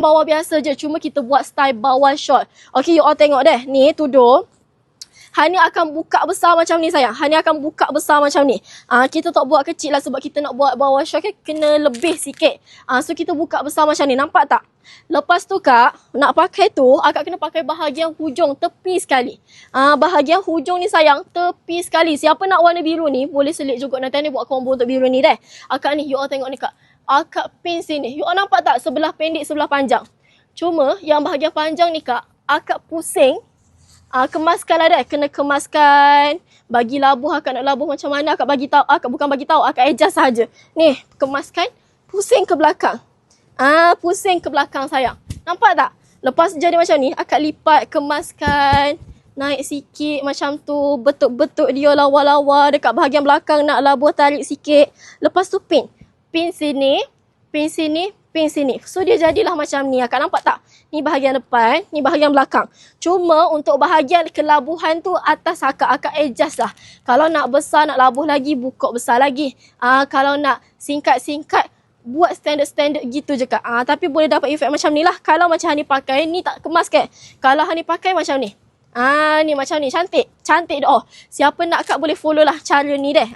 bawah biasa je, cuma kita buat style bawah short. Okay, you all tengok deh. Ni tudung. Hani akan buka besar macam ni sayang. Hani akan buka besar macam ni. Kita tak buat kecil lah sebab kita nak buat bawah short kan kena lebih sikit. So kita buka besar macam ni. Nampak tak? Lepas tu kak, nak pakai tu akak kena pakai bahagian hujung tepi sekali. Bahagian hujung ni sayang, tepi sekali. Siapa nak warna biru ni, boleh selit juga. Nanti ni buat combo untuk biru ni deh. Akak ni, you all tengok ni kak. Akak pin sini. You all nampak tak? Sebelah pendek, sebelah panjang. Cuma yang bahagian panjang ni kak, akak pusing. Kemaskan lah dah. Kena kemaskan. Bagi labuh, akak nak labuh macam mana, akak bagi tahu. Akak bukan bagi tahu, akak adjust saja. Ni, kemaskan. Pusing ke belakang. Pusing ke belakang sayang. Nampak tak? Lepas jadi macam ni, akak lipat, kemaskan. Naik sikit macam tu. Betul-betul dia lawa-lawa. Dekat bahagian belakang nak labuh, tarik sikit. Lepas tu pin. Pin sini, pin sini, pin sini. So dia jadilah macam ni. Akak nampak tak? Ni bahagian depan, ni bahagian belakang. Cuma untuk bahagian kelabuhan tu atas akak adjust lah. Kalau nak besar, nak labuh lagi, buka besar lagi. Kalau nak singkat-singkat, buat standard-standard gitu je kak. Tapi boleh dapat efek macam ni lah. Kalau macam Hani pakai, ni tak kemas kan? Kalau Hani pakai macam ni. Ni macam ni, cantik. Cantik dah. Siapa nak kak boleh follow lah cara ni deh.